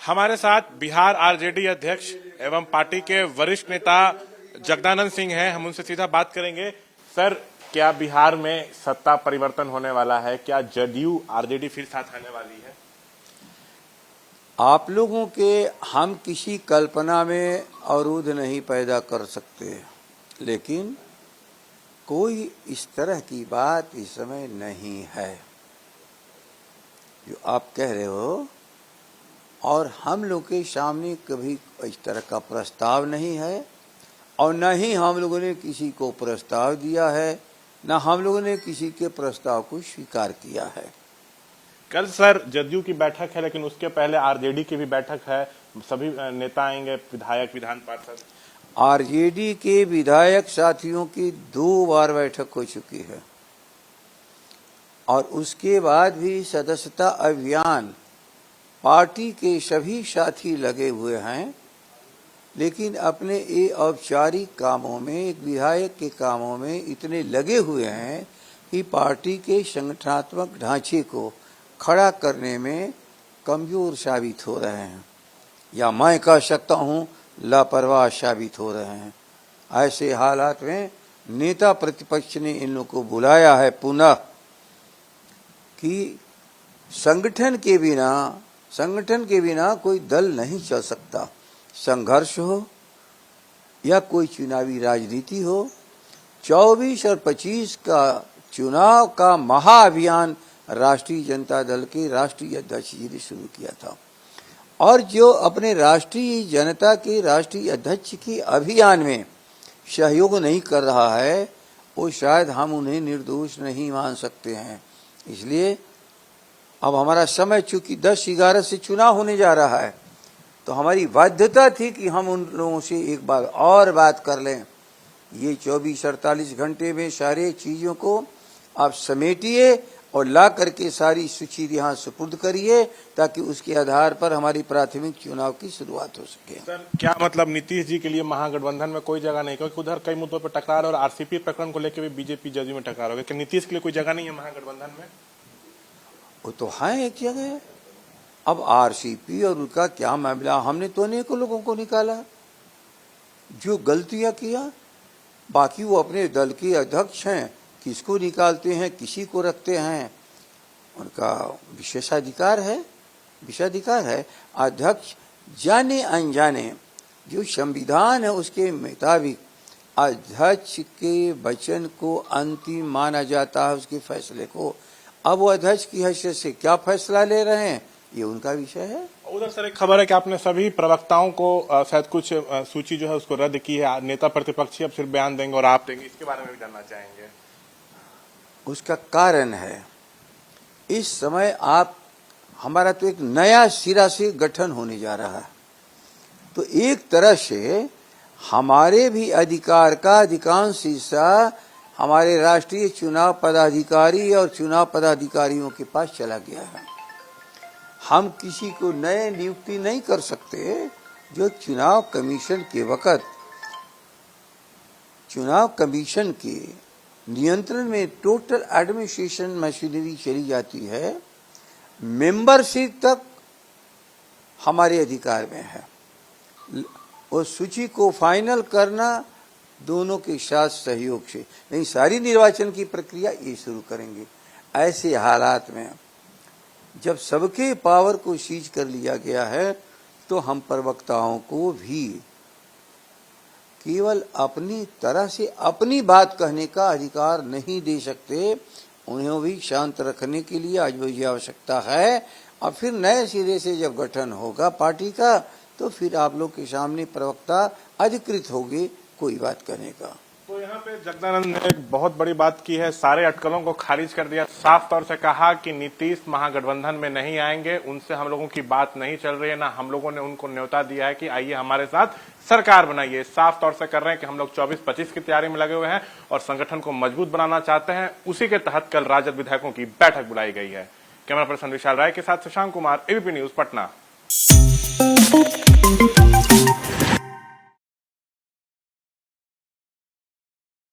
हमारे साथ बिहार आरजेडी अध्यक्ष एवं पार्टी के वरिष्ठ नेता जगदानंद सिंह हैं। हम उनसे सीधा बात करेंगे। सर, क्या बिहार में सत्ता परिवर्तन होने वाला है? क्या जदयू आरजेडी फिर साथ आने वाली है? आप लोगों के हम किसी कल्पना में अवरोध नहीं पैदा कर सकते, लेकिन कोई इस तरह की बात इस समय नहीं है जो आप कह रहे हो, और हम लोग के सामने कभी इस तरह का प्रस्ताव नहीं है और न ही हम लोगों ने किसी को प्रस्ताव दिया है, न हम लोगों ने किसी के प्रस्ताव को स्वीकार किया है। कल सर जदयू की बैठक है, लेकिन उसके पहले आरजेडी की भी बैठक है। सभी नेता आएंगे, विधायक, विधान पार्षद। आरजेडी के विधायक साथियों की 2 बार बैठक हो चुकी है और उसके बाद भी सदस्यता अभियान पार्टी के सभी साथी लगे हुए हैं, लेकिन अपने ये औपचारिक कामों में, एक विधायक के कामों में इतने लगे हुए हैं कि पार्टी के संगठनात्मक ढांचे को खड़ा करने में कमजोर साबित हो रहे हैं, या मैं कह सकता हूं लापरवाह साबित हो रहे हैं। ऐसे हालात में नेता प्रतिपक्ष ने इन लोगों को बुलाया है पुनः कि संगठन के बिना कोई दल नहीं चल सकता। संघर्ष हो या कोई चुनावी राजनीति हो, 24 और 25 का चुनाव का महाअभियान राष्ट्रीय जनता दल के राष्ट्रीय अध्यक्ष जी ने शुरू किया था, और जो अपने राष्ट्रीय जनता के राष्ट्रीय अध्यक्ष के अभियान में सहयोग नहीं कर रहा है, वो शायद हम उन्हें निर्दोष नहीं मान सकते हैं। इसलिए अब हमारा समय, चूंकि 10-11 से चुनाव होने जा रहा है, तो हमारी बाध्यता थी कि हम उन लोगों से एक बार और बात कर लें। ये 24-48 घंटे में सारे चीजों को आप समेटिए और ला करके सारी सूची यहाँ सुपुर्द करिए, ताकि उसके आधार पर हमारी प्राथमिक चुनाव की शुरुआत हो सके। सर, क्या मतलब नीतीश जी के लिए महागठबंधन में कोई जगह नहीं, क्योंकि उधर कई मुद्दों पर टकरार और आरसीपी प्रकरण को लेकर भी बीजेपी जदयू में टकरार हो गया। नीतीश के लिए कोई जगह नहीं है महागठबंधन में? वो तो है एक जगह। अब आरसीपी और उनका क्या मामला, हमने तो अनेकों लोगों को निकाला जो गलतियां किया, बाकी वो अपने दल के अध्यक्ष हैं, किसको निकालते हैं, किसी को रखते हैं, उनका विशेषाधिकार है। अध्यक्ष जाने अनजाने जो संविधान है उसके मुताबिक अध्यक्ष के वचन को अंतिम माना जाता है, उसके फैसले को। अब वो अध्यक्ष की हैसियत से क्या फैसला ले रहे हैं, ये उनका विषय है। उधर सर एक खबर है कि आपने सभी प्रवक्ताओं को शायद कुछ सूची जो है उसको रद्द की है। नेता प्रतिपक्षी अब सिर्फ बयान देंगे और आप देंगे, इसके बारे में भी जानना चाहेंगे। उसका कारण है, इस समय हमारा तो एक नया सिरा से गठन होने जा रहा है, तो एक तरह से हमारे भी अधिकार का अधिकांश हिस्सा हमारे राष्ट्रीय चुनाव पदाधिकारी और चुनाव पदाधिकारियों के पास चला गया है। हम किसी को नए नियुक्ति नहीं कर सकते। जो चुनाव कमीशन के वक्त चुनाव कमीशन के नियंत्रण में टोटल एडमिनिस्ट्रेशन मशीनरी चली जाती है, मेंबरशिप तक हमारे अधिकार में है। उस सूची को फाइनल करना दोनों के साथ सहयोग से, नहीं सारी निर्वाचन की प्रक्रिया ये शुरू करेंगे। ऐसे हालात में जब सबके पावर को सीज कर लिया गया है, तो हम प्रवक्ताओं को भी केवल अपनी तरह से अपनी बात कहने का अधिकार नहीं दे सकते, उन्हें भी शांत रखने के लिए आज वही आवश्यकता है। और फिर नए सिरे से जब गठन होगा पार्टी का, तो फिर आप लोग के सामने प्रवक्ता अधिकृत होंगे कोई बात कहने का। तो यहाँ पे जगदानंद ने एक बहुत बड़ी बात की है, सारे अटकलों को खारिज कर दिया, साफ तौर से कहा कि नीतीश महागठबंधन में नहीं आएंगे, उनसे हम लोगों की बात नहीं चल रही है, ना हम लोगों ने उनको न्योता दिया है कि आइए हमारे साथ सरकार बनाइए। साफ तौर से कर रहे हैं कि हम लोग 24-25 की तैयारी में लगे हुए हैं और संगठन को मजबूत बनाना चाहते हैं। उसी के तहत कल राजद विधायकों की बैठक बुलाई गई है। कैमरा पर्सन विशाल राय के साथ शशांक कुमार, एबीपी न्यूज, पटना।